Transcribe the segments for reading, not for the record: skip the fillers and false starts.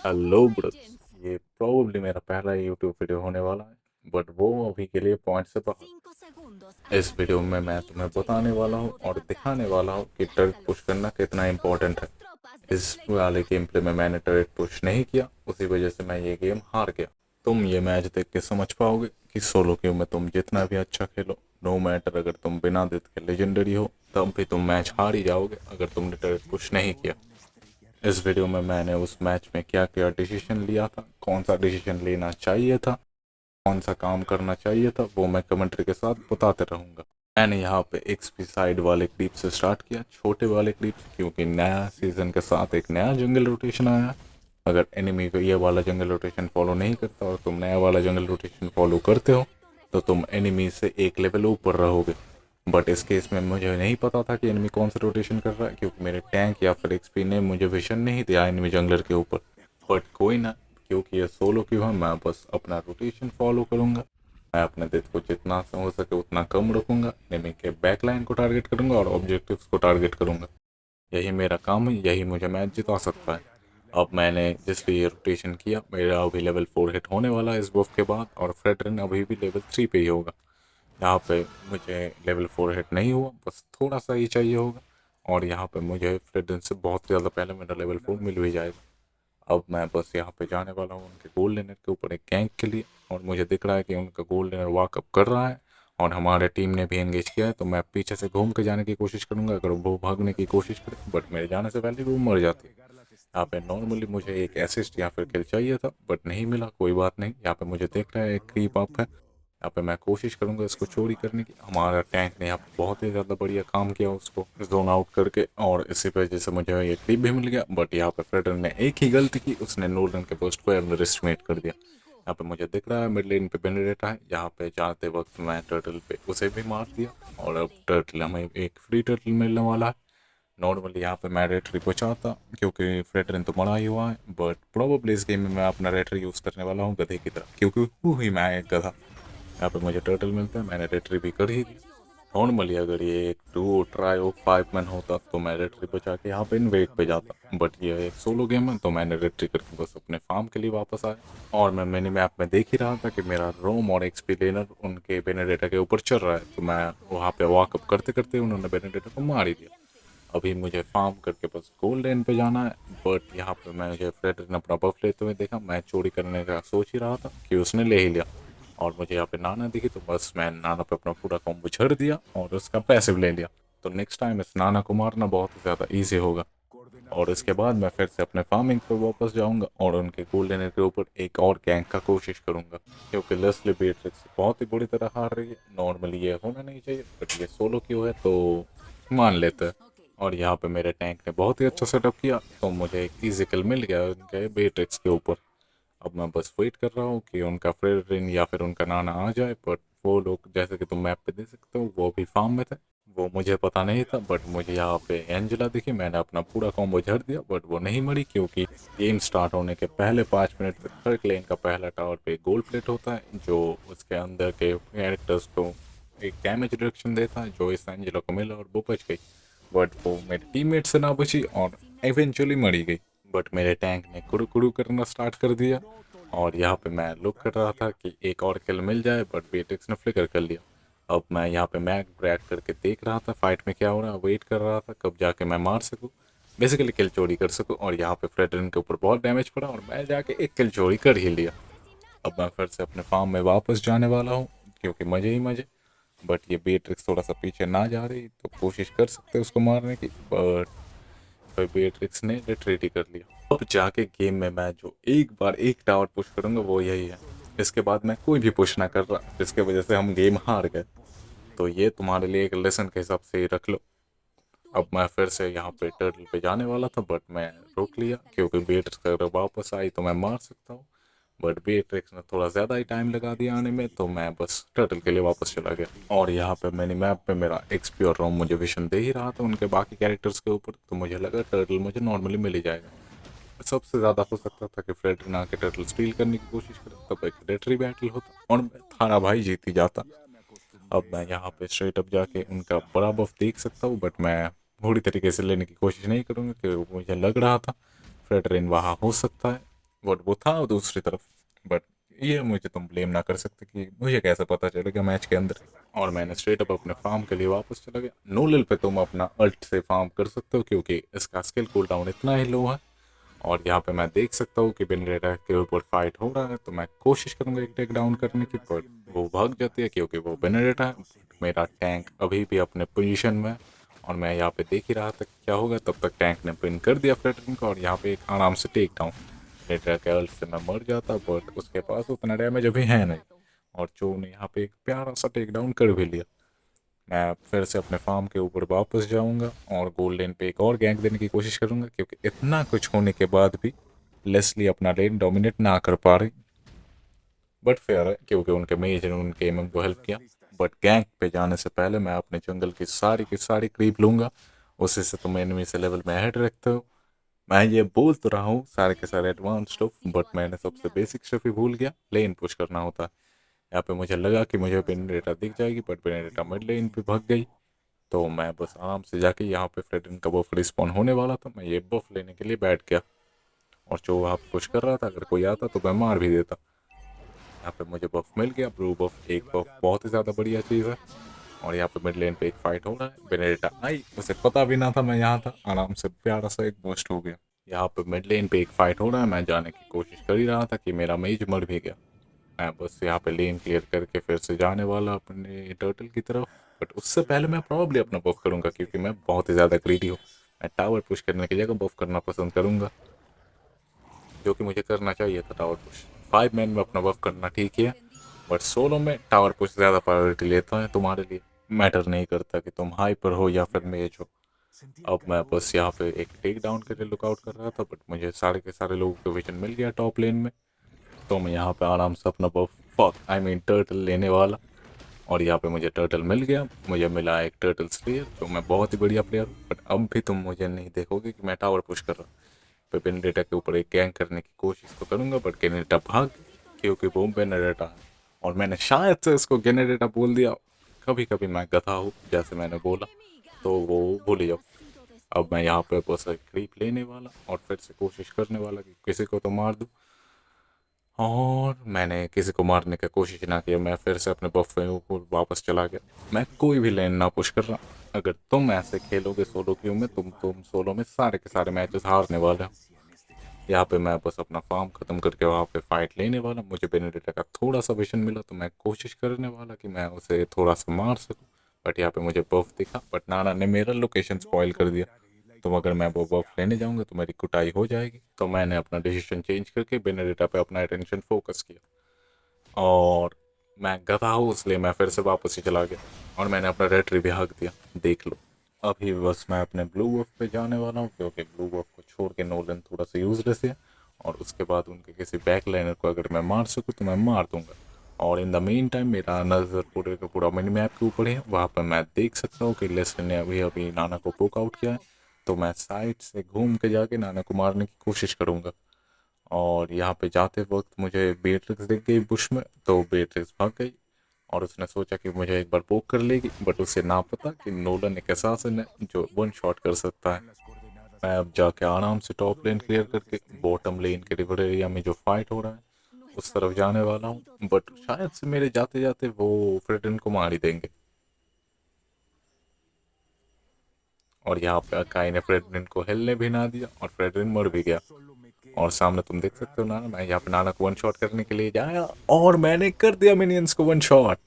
Hello brothers, ये probably मेरा पहला यूट्यूब वीडियो होने वाला है, बट वो अभी के लिए पॉइंट से बाहर। इस वीडियो में मैं तुम्हें बताने वाला हूँ और दिखाने वाला हूँ कि टर्क पुश करना कितना इम्पोर्टेंट है। इस वाले गेम प्ले में मैंने टर्क पुश नहीं किया, उसी वजह से मैं ये गेम हार गया। तुम ये मैच देख के समझ पाओगे कि सोलो क्यू में तुम जितना भी अच्छा खेलो, नो मैटर अगर तुम बिना डेथ के लेजेंडरी हो, तब भी तुम मैच हार ही जाओगे अगर तुमने टर्क पुश नहीं किया। इस वीडियो में मैंने उस मैच में क्या क्या डिसीजन लिया था, कौन सा डिसीजन लेना चाहिए था, कौन सा काम करना चाहिए था, वो मैं कमेंट्री के साथ बताते रहूँगा। मैंने यहाँ पे एक्सपी साइड वाले क्लिप से स्टार्ट किया, छोटे वाले क्लिप से, क्योंकि नया सीज़न के साथ एक नया जंगल रोटेशन आया है। अगर एनिमी को ये वाला जंगल रोटेशन फॉलो नहीं करता और तुम नया वाला जंगल रोटेशन फॉलो करते हो, तो तुम एनिमी से एक लेवल ऊपर रहोगे। बट इस केस में मुझे नहीं पता था कि एनिमी कौन सा रोटेशन कर रहा है, क्योंकि मेरे टैंक या फिर एक्सपी ने मुझे विजन नहीं दिया एनिमी जंगलर के ऊपर। बट कोई ना, क्योंकि ये सोलो क्यों है, मैं बस अपना रोटेशन फॉलो करूँगा। मैं अपने डेथ को जितना हो सके उतना कम रखूँगा, एनिमी के बैकलाइन को टारगेट करूँगा और ऑब्जेक्टिव्स को टारगेट करूँगा। यही मेरा काम है, यही मुझे मैच जिता सकता है। अब मैंने जिसलिए ये रोटेशन किया, मेरा अभी लेवल 4 हिट होने वाला है इस बुफ के बाद, और फ्रेडरिन अभी भी लेवल 3 पे ही होगा। यहाँ पे मुझे लेवल 4 हिट नहीं हुआ, बस थोड़ा सा ही चाहिए होगा, और यहाँ पे मुझे फ्रेडरिन से बहुत ज़्यादा पहले मेरा लेवल 4 मिल भी जाएगा। अब मैं बस यहाँ पे जाने वाला हूँ उनके गोल्ड लेनर के ऊपर एक गैंक के लिए, और मुझे दिख रहा है कि उनका गोल्ड लेनर वॉकअप कर रहा है और हमारे टीम ने भी एंगेज किया है, तो मैं पीछे से घूम के जाने की कोशिश करूंगा अगर वो भागने की कोशिश करे, बट मेरे जाने से पहले वो मर जाती है। यहाँ पे नॉर्मली मुझे एक असिस्ट या फिर किल चाहिए था, बट नहीं मिला, कोई बात नहीं। यहाँ पे मुझे दिख रहा है एक क्रीप अप है, यहाँ पे मैं कोशिश करूंगा इसको चोरी करने की। हमारा टैंक ने यहाँ पे बहुत ही ज़्यादा बढ़िया काम किया उसको जोन आउट करके, और इसी वजह से मुझे ये क्लिप भी मिल गया। बट यहाँ पे फ्रेडर ने एक ही गलती की, उसने नोलन के पोस्ट को अंडर एस्टिमेट कर दिया। यहाँ पे मुझे दिख रहा है मिड लेन पे बेनेडेटा है, यहाँ पे जाते वक्त मैं टर्टल पे उसे भी मार दिया, और अब टर्टल हमें एक फ्री टर्टल मिलने वाला है। नॉर्मली यहाँ पे मैं रेटरी बचाता, क्योंकि फ्रेडरिन तो मरा ही हुआ है, बट प्रोबेबली इस गेम में मैं अपना रेटरी यूज़ करने वाला हूँ गधे की तरह, क्योंकि हूँ ही मैं एक गधा। यहाँ पे मुझे टर्टल मिलता है, मैंने रेटरी भी कर ही दी। नॉर्मली अगर ये एक डू ट्राई और 5 मैन होता तो मैं रेटरी बचा के यहाँ पे इन्वेट पे जाता, बट ये एक सोलो गेम है, तो मैंने रेटरी करके बस अपने फार्म के लिए वापस आया। और मैं मिनी मैप में देख ही रहा था कि मेरा रोम और एक्सपी लेनर उनके बेनेडेटा के ऊपर चल रहा है, तो मैं वहाँ पे वॉकअप करते करते उन्होंने बेनेडेटा को मार ही दिया। अभी मुझे फार्म करके बस गोल्ड लेन पे जाना है, बट यहाँ पे मैं मुझे फ्रेडरिन अपना बफ लेते हुए देखा। मैं चोरी करने का सोच ही रहा था कि उसने ले ही लिया, और मुझे यहाँ पे नाना दिखी, तो बस मैं नाना पे अपना पूरा कॉम्बो झड़ दिया और उसका पैसिव ले लिया। तो नेक्स्ट टाइम इस नाना को मारना बहुत ही ज़्यादा ईजी होगा। और इसके बाद मैं फिर से अपने फार्मिंग पे वापस जाऊंगा और उनके गोल्ड लेनर के ऊपर एक और गैंग का कोशिश करूंगा, क्योंकि लेस्ली बेट्रिक्स बहुत ही बुरी तरह हार रही है। नॉर्मली ये होना नहीं चाहिए, बट ये सोलो क्यों है तो मान लेते हैं। और यहाँ पे मेरे टैंक ने बहुत ही अच्छा सेटअप किया, तो मुझे एक ईजी किल मिल गया उनके बेट्रिक्स के ऊपर। अब मैं बस वेट कर रहा हूँ कि उनका फ्रेंड या फिर उनका नाना आ जाए, बट वो लोग जैसे कि तुम मैप पे देख सकते हो वो भी फार्म में थे। वो मुझे पता नहीं था, बट मुझे यहाँ पे एंजेला दिखी, मैंने अपना पूरा कॉम्बो झड़ दिया, बट वो नहीं मरी, क्योंकि गेम स्टार्ट होने के पहले 5 मिनट तक हर क्लेन का पहला टावर पे गोल्ड प्लेट होता है, जो उसके अंदर के कैरेक्टर्स को एक डैमेज रिडक्शन देता है, जो इस एंजेला को मिला और वो बच गई। बट वो मेरे टीममेट से ना बची और इवेंचुअली मरी गई। बट मेरे टैंक ने कुड़ू कुड़ू करना स्टार्ट कर दिया, और यहाँ पे मैं लुक कर रहा था कि एक और किल मिल जाए, बट बेट्रिक्स ने फ्लिकर कर लिया। अब मैं यहाँ पे मैग ब्रैक करके देख रहा था फाइट में क्या हो रहा है, वेट कर रहा था कब जाके मैं मार सकूँ, बेसिकली किल चोरी कर सकूँ। और यहाँ पे फ्रेडरिन के ऊपर बहुत डैमेज पड़ा और मैं जाके एक किल चोरी कर ही लिया। अब मैं फिर से अपने फार्म में वापस जाने वाला हूँ, क्योंकि मज़े ही मज़े। बट ये बेट्रिक्स थोड़ा सा पीछे ना जा रही, तो कोशिश कर सकते हैं उसको मारने की, बट फिर बेट्रिक्स ने रिट्रीट ही कर लिया। अब जाके गेम में मैं जो एक बार एक टावर पुश करूंगा वो यही है। इसके बाद मैं कोई भी पुश ना कर रहा, जिसके वजह से हम गेम हार गए। तो ये तुम्हारे लिए एक लेसन के हिसाब से ही रख लो। अब मैं फिर से यहाँ पे टर्टल पे जाने वाला था, बट मैं रोक लिया, क्योंकि बेट्रिक्स अगर वापस आई तो मैं मार सकता हूँ। बट बेट्रिक्स ने थोड़ा ज़्यादा ही टाइम लगा दिया आने में, तो मैं बस टर्टल के लिए वापस चला गया। और यहाँ पे मैंने मैप पे मेरा एक्सपी और रोम मुझे विशन दे ही रहा था उनके बाकी कैरेक्टर्स के ऊपर, तो मुझे लगा टर्टल मुझे नॉर्मली मिल ही जाएगा। सबसे ज़्यादा हो सकता था कि फ्रेडरिन आके टर्टल स्टील करने की कोशिश करे, तब एक रेटरी बैटल होता और मैं थारा भाई जीत ही जाता। अब मैं यहाँ पे स्ट्रेट अप जाके उनका बड़ा बफ देख सकता हूँ, बट मैं पूरी तरीके से लेने की कोशिश नहीं करूँगा, क्योंकि मुझे लग रहा था फ्रेडरिन वहाँ हो सकता है। बट वो था दूसरी तरफ। बट ये मुझे तुम ब्लेम ना कर सकते कि मुझे कैसे पता चलेगा मैच के अंदर। और मैंने स्ट्रेट अप अपने फार्म के लिए वापस चला गया। नूलल पे तुम अपना अल्ट से फार्म कर सकते हो क्योंकि इसका स्किल कूल डाउन इतना ही लो है। और यहाँ पे मैं देख सकता हूँ कि बेनरेटा के ऊपर फाइट हो रहा है, तो मैं कोशिश करूँगा एक टेक डाउन करने की, पर वो भाग जाती है क्योंकि वो बेनरेटा है। मेरा टैंक अभी भी अपने पोजीशन में है और मैं यहाँ पे देख ही रहा था कि क्या होगा। तब तक टैंक ने पिन कर दिया फ्रेडरिन को और यहाँ पे एक आराम से टेक डाउन। बेनरेटा के अल्ट से मैं मर जाता, बट उसके पास उतना डैमेज अभी है नहीं और जो ने यहाँ पे एक प्यारा सा टेक डाउन कर भी लिया। मैं फिर से अपने फार्म के ऊपर वापस जाऊंगा और गोल्ड लेन पे एक और गैंग देने की कोशिश करूंगा क्योंकि इतना कुछ होने के बाद भी लेस्ली अपना लेन डोमिनेट ना कर पा रही। बट फेयर है क्योंकि उनके मेज ने उनके एमएम को हेल्प किया। बट गैंग पे जाने से पहले मैं अपने जंगल की सारी क्रीप लूंगा। उसी से तुम एनिमी से लेवल में हेड रखते हो। मैं ये बोल तो रहा हूँ सारे के सारे एडवांस स्टफ, बट मैंने सबसे बेसिक स्टफ ही भूल गया, लेन पुश करना होता है। यहाँ पे मुझे लगा कि मुझे बेनेडेटा दिख जाएगी, बट बेनेडेटा मिड लेन पे भाग गई। तो मैं बस आराम से जाके यहाँ पे फ्रेडरिन का बफ रिस्पॉन होने वाला था, मैं ये बफ लेने के लिए बैठ गया। और जो वहाँ पे पुश कर रहा था, अगर कोई आता तो मैं मार भी देता। यहाँ पे मुझे बफ मिल गया, ब्लू बफ। एक बफ बहुत ही ज़्यादा बढ़िया चीज़ है। और यहाँ पे मिड लेन पे एक फाइट हो रहा है, बेनेडेटा आई, उसे पता भी ना था मैं यहाँ था, आराम से प्यारा सा एक बूस्ट हो गया। यहाँ पे मिड लेन पे एक फाइट हो रहा है, मैं जाने की कोशिश कर ही रहा था कि मेरा मेज मर भी गया। मैं बस यहाँ पे लेन क्लियर करके फिर से जाने वाला अपने टर्टल की तरफ। बट उससे पहले मैं प्रॉब्ली अपना बफ करूँगा क्योंकि मैं बहुत ही ज़्यादा ग्रीडी हूँ। मैं टावर पुश करने की जगह बफ करना पसंद करूँगा, जो कि मुझे करना चाहिए था टावर पुश। 5 मैन में अपना बफ करना ठीक है, बट सोलो में टावर पुश ज़्यादा प्रायोरिटी लेता है तुम्हारे लिए। मैटर नहीं करता कि तुम हाइपर हो या फिर मेज हो। अब मैं बस यहाँ पे एक टेक डाउन के लिए लुकआउट कर रहा था, बट मुझे सारे के सारे लोगों को विजन मिल गया टॉप लेन में। तो मैं यहाँ पे आराम से अपना बफ, फक आई मीन टर्टल लेने वाला। और यहाँ पे मुझे टर्टल मिल गया, मुझे मिला एक टर्टल स्लेयर, तो मैं बहुत ही बढ़िया प्लेयर हूँ। बट अब भी तुम मुझे नहीं देखोगे कि मैं टावर पुश कर रहा हूँ। पे बेनेडेटा के ऊपर एक गैंग करने की कोशिश तो करूँगा, बट बेनेडेटा भाग गई क्योंकि वो बेनेडेटा है। और मैंने शायद से इसको बेनेडेटा बोल दिया। कभी कभी मैं गधा हूँ, जैसे मैंने बोला, तो वो भूल ही जाओ। अब मैं यहाँ पे बस एक क्रीप लेने वाला और फिर से कोशिश करने वाला कि किसी को तो मार दूँ। और मैंने किसी को मारने की कोशिश ना की, मैं फिर से अपने बफे ऊपर वापस चला गया। मैं कोई भी लेन ना पुश कर रहा। अगर तुम ऐसे खेलोगे सोलो क्यू में, तुम सोलो में सारे के सारे मैचेस हारने वाले हो। यहाँ पे मैं बस अपना फार्म खत्म करके वहाँ पे फाइट लेने वाला। मुझे बेनेडिक्टा का थोड़ा सा विजन मिला तो मैं कोशिश करने वाला कि मैं उसे थोड़ा सा मार सकूँ। बट यहाँ पे मुझे बफ दिखा, बट नाना ने मेरा लोकेशन स्पॉइल कर दिया। तो अगर मैं वो बफ लेने जाऊँगा तो मेरी कुटाई हो जाएगी। तो मैंने अपना डिसीजन चेंज करके बेनेडिक्टा पे अपना अटेंशन फोकस किया। और मैं गधा हूँ इसलिए मैं फिर से वापस ही चला गया और मैंने अपना रेट्री भी हक दिया, देख लो। अभी बस मैं अपने ब्लू वॉफ पे जाने वाला हूँ क्योंकि ब्लू वॉफ को छोड़ के नोलन थोड़ा सा यूजलेस है। और उसके बाद उनके किसी बैक लाइनर को अगर मैं मार सकूँ तो मैं मार दूंगा। और इन द मेन टाइम मेरा नज़र पूरे का पूरा मिनी मैप के ऊपर है, वहाँ पर मैं देख सकता हूँ कि लेस्टर ने अभी अभी नाना को पोक आउट किया है। तो मैं साइड से घूम के जाके नाना को मारने की कोशिश करूँगा। और यहाँ पे जाते वक्त मुझे बेट्रिक्स दिख गई बुश में, तो बेट्रिक्स भाग गई और उसने सोचा कि मुझे एक बार पोक कर लेगी, बट उसे ना पता कि नोलन एक असैसिन है जो वन शॉट कर सकता है। मैं अब जाके आराम से टॉप लेन क्लियर करके बॉटम लेन के रिवर एरिया में जो फाइट हो रहा है उस तरफ जाने वाला हूँ। बट शायद से मेरे जाते जाते वो फ्रेडरिन को मार ही देंगे। और यहाँ पे अकाई ने फ्रेडरिन को हिलने भी ना दिया और फ्रेडरिन मर भी गया। और सामने तुम देख सकते हो नाना, मैं यहाँ पे नाना को वन शॉट करने के लिए जाया और मैंने कर दिया मिनियंस को वन शॉट।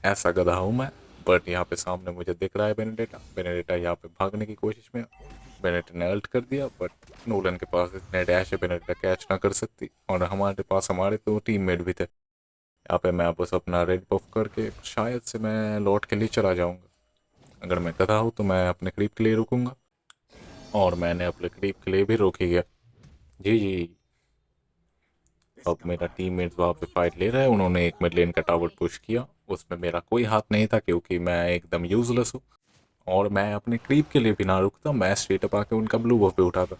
ऐसा गधा हूँ मैं। बट यहाँ पे सामने मुझे दिख रहा है बेनेडेटा। बेनेडेटा यहाँ पे भागने की कोशिश में, बेनेडेटा ने अल्ट कर दिया, बट नोलन के पास इतने डैश है बेनेडेटा कैच ना कर सकती। और हमारे पास हमारे तो टीममेट भी थे। यहाँ पे मैं बस अपना रेड बफ करके शायद से मैं लौट के लिए चला जाऊँगा। अगर मैं गधा हूँ तो मैं अपने क्रीप के लिए रुकूंगा। और मैंने अपने क्रीप के लिए भी रोक ही गया। जी जी। अब मेरा टीममेट वहाँ पे फाइट ले रहा है, उन्होंने एक मिड लेन का टावर पुश किया, उसमें मेरा कोई हाथ नहीं था क्योंकि मैं एकदम यूजलेस हूँ। और मैं अपने क्रीप के लिए भी ना रुकता, मैं स्ट्रेट अप आके उनका ब्लू बफ पे उठाता।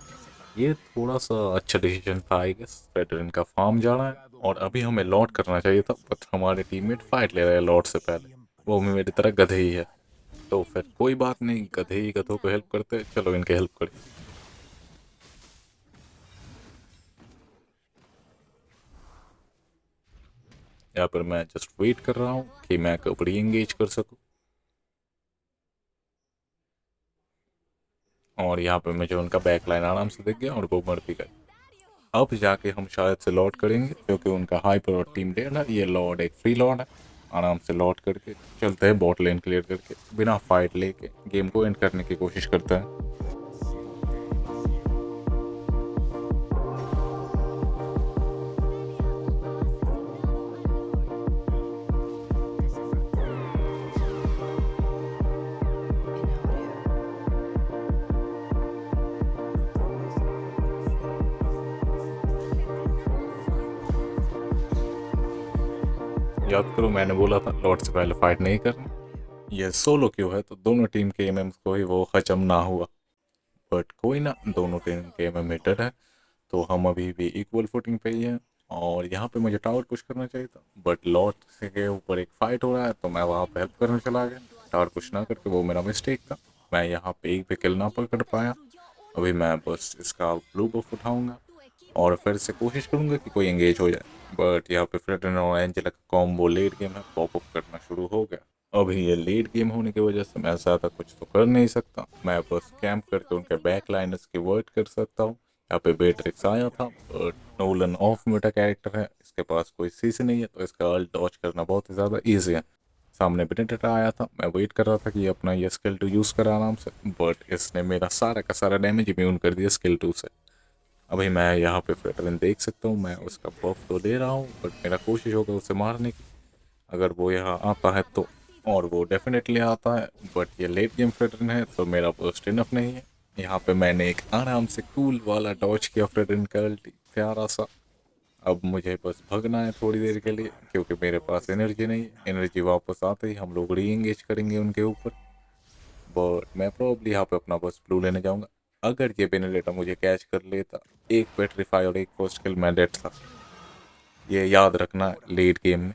ये थोड़ा सा अच्छा डिसीजन था आई गेस। वेटरन का फार्म जा रहा है और अभी हमें लॉट करना चाहिए था, बट हमारे टीममेट फाइट ले रहे हैं लॉट से पहले। वो भी मेरी तरह गधे ही है। तो फिर कोई बात नहीं, गधे ही गधों को हेल्प करते, चलो इनके हेल्प करें। यहाँ पर मैं जस्ट वेट कर रहा हूँ कि मैं कब री एंगेज कर सकूँ। और यहाँ पर मुझे उनका बैक लाइन आराम से दिख गया और वो मर भी गए। अब जाके हम शायद से लॉर्ड करेंगे क्योंकि उनका हाइपर और टीम डेड है। ये लॉर्ड एक फ्री लॉर्ड है। आराम से लॉर्ड करके चलते हैं, बॉट लेन क्लियर करके बिना फाइट लेके गेम को एंड करने की कोशिश करते हैं। याद करो मैंने बोला था लॉर्ड से पहले फाइट नहीं करनी। ये सोलो क्यों है तो दोनों टीम के एमएम्स को ही वो खत्म ना हुआ। बट कोई ना, दोनों टीम के एमएम मीटर है तो हम अभी भी इक्वल फुटिंग पे ही हैं। और यहाँ पे मुझे टावर पुश करना चाहिए था बट लॉर्ड से के ऊपर एक फाइट हो रहा है तो मैं वहाँ पे हेल्प करने चला गया। टावर पुश ना करके, वो मेरा मिस्टेक था। मैं यहाँ पे एक भी किल ना पकड़ पाया। अभी मैं बस इसका ब्लू बफ उठाऊंगा और फिर से कोशिश करूंगा कि कोई एंगेज हो जाए। बट यहाँ पे फ्रेडन और एंजेला का कॉम्बो लेट गेम है, पॉप अप करना शुरू हो गया। अभी ये लेट गेम होने की वजह से मैं ज़्यादा कुछ तो कर नहीं सकता। मैं बस कैंप करके उनके बैक लाइनर्स की वर्ड कर सकता हूँ। यहाँ पे बेट्रिक्स आया था but Nolan of Meta character है, इसके पास कोई सीसी नहीं है तो इसका अल्ट डॉच करना बहुत ही ज़्यादा ईजी है। सामने बेनेडेटा आया था, मैं वेट कर रहा था कि ये अपना ये स्किल 2 यूज़ करा आराम से, बट इसने मेरा सारा का सारा डैमेज इम्यून कर दिया स्किल 2 से। अभी मैं यहाँ पे फ्रेटरन देख सकता हूँ, मैं उसका बफ तो ले रहा हूँ बट मेरा कोशिश होगा उसे मारने की अगर वो यहाँ आता है तो। और वो डेफिनेटली आता है बट ये लेट गेम फ्रेटरन है तो मेरा बर्स्ट इनफ नहीं है। यहाँ पे मैंने एक आराम से कूल वाला डॉच किया फ्रेटरन का अल्टी, प्यारा सा। अब मुझे बस भगना है थोड़ी देर के लिए क्योंकि मेरे पास एनर्जी नहीं है। एनर्जी वापस आते ही हम लोग री एंगेज करेंगे उनके ऊपर। बट मैं प्रॉब्ली यहाँ पे अपना बस ब्लू लेने जाऊँगा। अगर ये बेनेडेटा मुझे कैच कर लेता, एक पेट्रीफाई और एक फर्स्ट किल, मैं डेड था। ये याद रखना लेट गेम में।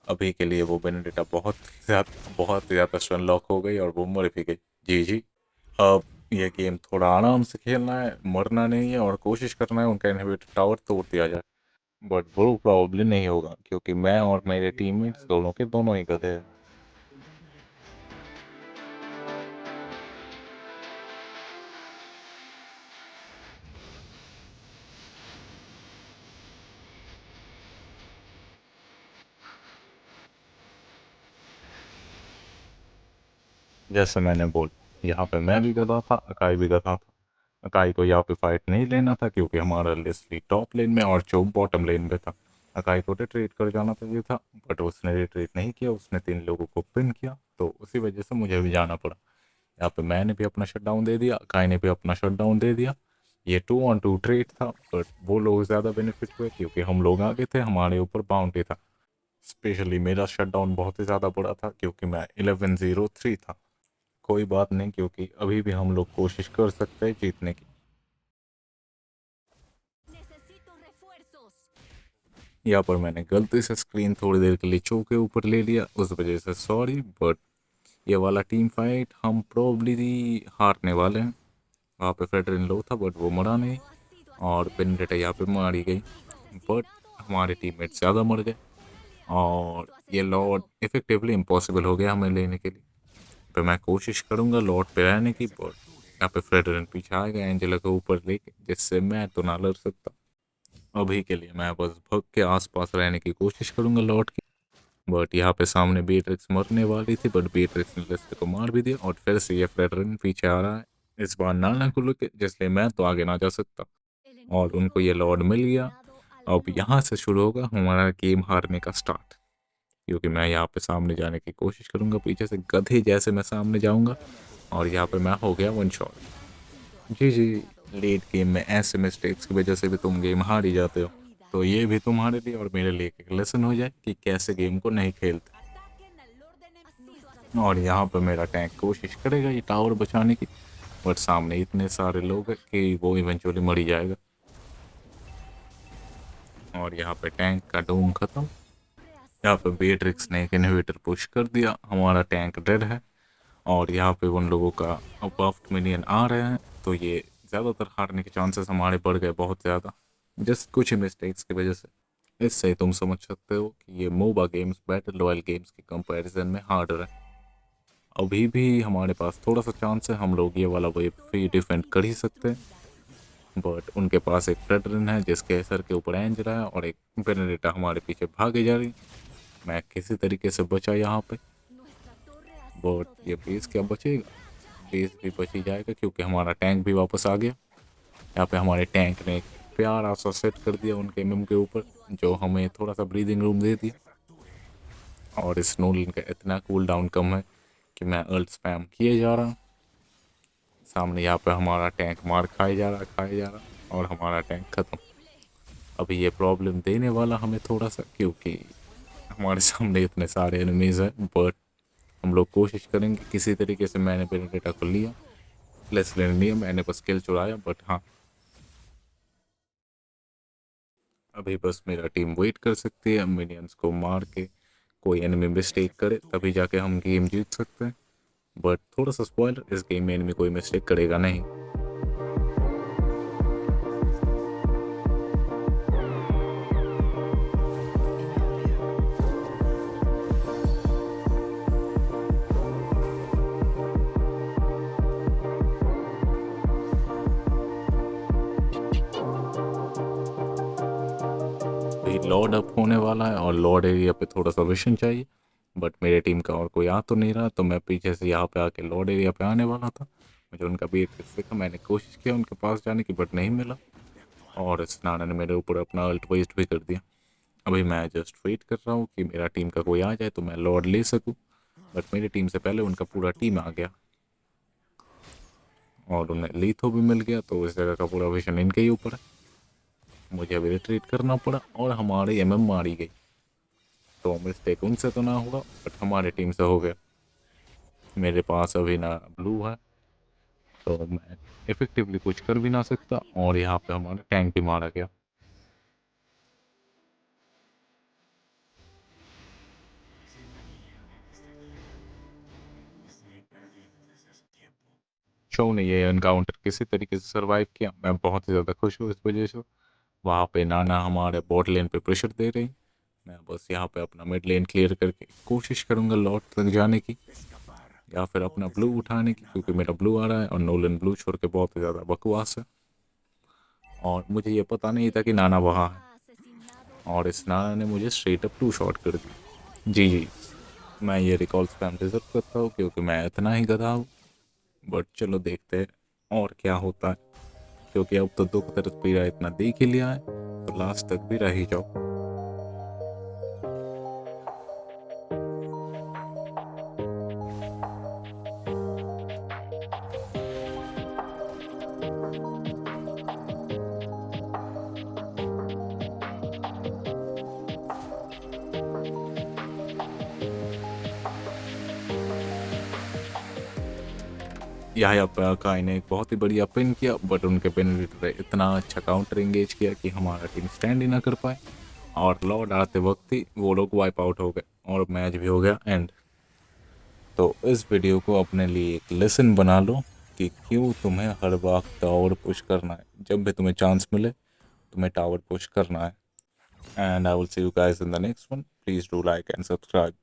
अभी के लिए वो बेनेडेटा बहुत ज़्यादा स्टन लॉक हो गई और वो मर भी गई। जी जी। अब ये गेम थोड़ा आराम से खेलना है, मरना नहीं है और कोशिश करना है उनका इनहिबिटर टावर तोड़ दिया जाए। बट वो प्रॉब्ली नहीं होगा क्योंकि मैं और मेरे टीममेट्स दोनों के दोनों ही गधे हैं। जैसे मैंने बोल, यहाँ पे मैं भी गधा था, अकाई भी गधा था। अकाई को यहाँ पे फाइट नहीं लेना था क्योंकि हमारा लेस्ली टॉप लेन में और चोप बॉटम लेन में था। अकाई को रिट्रीट कर जाना चाहिए था बट उसने रिट्रीट नहीं किया, उसने 3 लोगों को पिन किया तो उसी वजह से मुझे भी जाना पड़ा। यहाँ पे मैंने भी अपना शट डाउन दे दिया, अकाई ने भी अपना शट डाउन दे दिया। ये 2-on-2 ट्रेड था बट वो लोग ज़्यादा बेनिफिट हुए क्योंकि हम लोग आगे थे, हमारे ऊपर बाउंड्री था। स्पेशली मेरा शट डाउन बहुत ही ज़्यादा बड़ा था क्योंकि मैं 11-0-3 था। कोई बात नहीं क्योंकि अभी भी हम लोग कोशिश कर सकते हैं जीतने की। यहाँ पर मैंने गलती से स्क्रीन थोड़ी देर के लिए चो के ऊपर ले लिया, उस वजह से सॉरी। बट ये वाला टीम फाइट हम प्रोबली हारने वाले हैं। वहाँ पे फेडरिन लो था बट वो मरा नहीं और बेनेडेटा यहाँ पे मारी गई बट हमारे टीममेट ज़्यादा मर गए और ये लॉर्ड इफेक्टिवली इम्पॉसिबल हो गया हमें लेने के लिए। तो मैं कोशिश करूँगा लॉर्ड पे रहने की बट यहाँ पे फ्रेडरिन पीछे आएगा एंजेला को ऊपर लेके, जिससे मैं तो ना लड़ सकता। अभी के लिए मैं बस भग के आसपास रहने की कोशिश करूँगा लॉर्ड की। बट यहाँ पे सामने बेट्रिक्स मरने वाली थी बट बेट्रिक्स ने लेस्टर को मार भी दिया और फिर से ये फ्रेडरिन पीछे आ रहा है, इस बार नाना को लेके, जिसलिए मैं तो आगे ना जा सकता। और उनको ये लॉर्ड मिल गया। अब यहाँ से शुरू होगा हमारा गेम हारने का स्टार्ट क्योंकि मैं यहाँ पे सामने जाने की कोशिश करूँगा, पीछे से गधे जैसे मैं सामने जाऊँगा और यहाँ पे मैं हो गया वन शॉट। जी जी। लेट गेम में ऐसे मिस्टेक्स की वजह से भी तुम गेम हार ही जाते हो, तो ये भी तुम्हारे लिए और मेरे लिए एक लेसन हो जाए कि कैसे गेम को नहीं खेलते। और यहाँ पे मेरा टैंक कोशिश करेगा ये टावर बचाने की बट सामने इतने सारे लोग हैं कि वो इवेंचुअली मर ही जाएगा। और यहाँ पे टैंक का डूम खत्म। यहाँ पे बेट्रिक्स ने एक इनहिबिटर पुश कर दिया, हमारा टैंक डेड है और यहाँ पे उन लोगों का बफ्ड मिनियन आ रहे हैं तो ये ज़्यादातर हारने के चांसेस हमारे बढ़ गए बहुत ज़्यादा, जस्ट कुछ ही मिस्टेक्स की वजह से। इससे तुम समझ सकते हो कि ये मोबा गेम्स बैटल रॉयल गेम्स के कंपैरिजन में हार्डर है। अभी भी हमारे पास थोड़ा सा चांस है, हम लोग ये वाला वेव फ्री डिफेंड कर ही सकते हैं, बट उनके पास एक प्रेडरन है जिसके सर के ऊपर एंज रहा है और एक बेनेडिक्टा हमारे पीछे भागे जा रही। मैं किसी तरीके से बचा यहाँ पे, बट ये बेस क्या बचेगा, बेस भी बच ही जाएगा क्योंकि हमारा टैंक भी वापस आ गया। यहाँ पे हमारे टैंक ने एक प्यारा सा सेट कर दिया उनके एमएम के ऊपर, जो हमें थोड़ा सा ब्रीदिंग रूम दे दिया। और इस नोलन का इतना कूल डाउन कम है कि मैं अल्ट स्पैम किए जा रहा हूँ। सामने यहाँ पे हमारा टैंक मार खाए जा रहा और हमारा टैंक ख़त्म। अभी ये प्रॉब्लम देने वाला हमें थोड़ा सा, क्योंकि हमारे सामने इतने सारे एनिमीज़ हैं, बट हम लोग कोशिश करेंगे किसी तरीके से। मैंने बेनेडिक्टा को लिया, लेस लेने लिया, मैंने बस किल चुराया, बट हाँ अभी बस मेरा टीम वेट कर सकती है मिनियंस को मार के, कोई एनिमी मिस्टेक करे तभी जाके हम गेम जीत सकते हैं। बट थोड़ा सा स्पॉइलर, इस गेम में एनिमी कोई मिस्टेक करेगा नहीं। अभी लॉर्ड अप होने वाला है और लॉर्ड एरिया पे थोड़ा सा विशन चाहिए, बट मेरे टीम का और कोई आ तो नहीं रहा, तो मैं पीछे से यहाँ पे आके लॉर्ड एरिया पे आने वाला था। मुझे उनका भी एक दिखा, मैंने कोशिश किया उनके पास जाने की, बट नहीं मिला और स्नाना ने मेरे ऊपर अपना अल्ट वेस्ट भी कर दिया। अभी मैं जस्ट वेट कर रहा हूँ कि मेरा टीम का कोई आ जाए तो मैं लॉर्ड ले सकूँ, बट मेरी टीम से पहले उनका पूरा टीम आ गया और उन्हें लीथो भी मिल गया, तो इस जगह का पूरा विशन इनके ही ऊपर है। मुझे अभी रिट्रीट करना पड़ा और हमारी एमएम मारी गई, तो मिस्टेक उनसे तो ना हुआ बट हमारी टीम से हो गया। मेरे पास अभी ना ब्लू है, तो मैं इफेक्टिवली कुछ कर भी ना सकता और यहाँ पे हमारा टैंक भी मारा गया। शो ने ये एनकाउंटर किसी तरीके से सरवाइव किया, मैं बहुत ही ज़्यादा खुश हूँ इस वजह से। वहाँ पे नाना हमारे बॉट लेन पे प्रेशर दे रही, मैं बस यहाँ पे अपना मिड लेन क्लियर करके कोशिश करूँगा लॉर्ड तक जाने की या फिर अपना ब्लू उठाने की, क्योंकि मेरा ब्लू आ रहा है और नोलन ब्लू छोड़ के बहुत ही ज़्यादा बकवास है और मुझे ये पता नहीं था कि नाना वहाँ है और इस नाना ने मुझे स्ट्रेट अप टू शॉट कर दी। जी जी, मैं ये रिकॉल स्पैम डिजर्व करता हूँ क्योंकि मैं इतना ही गधा हूँ, बट चलो देखते हैं और क्या होता है, क्योंकि अब तो दुख दर्द पीड़ा इतना देख ही लिया है, तो लास्ट तक भी रह ही जाओ। यहाँ पे अकाई ने एक बहुत ही बढ़िया पिन किया, बट उनके बेनेडिक्ट ने इतना अच्छा काउंटर एंगेज किया कि हमारा टीम स्टैंड ही ना कर पाए और लॉर्ड आते वक्त ही वो लोग वाइप आउट हो गए और मैच भी हो गया एंड। तो इस वीडियो को अपने लिए एक लेसन बना लो कि क्यों तुम्हें हर वक्त टावर पुश करना है, जब भी तुम्हें चांस मिले तुम्हें टावर पुश करना है। And I will see you guys in the next one, please do like and subscribe.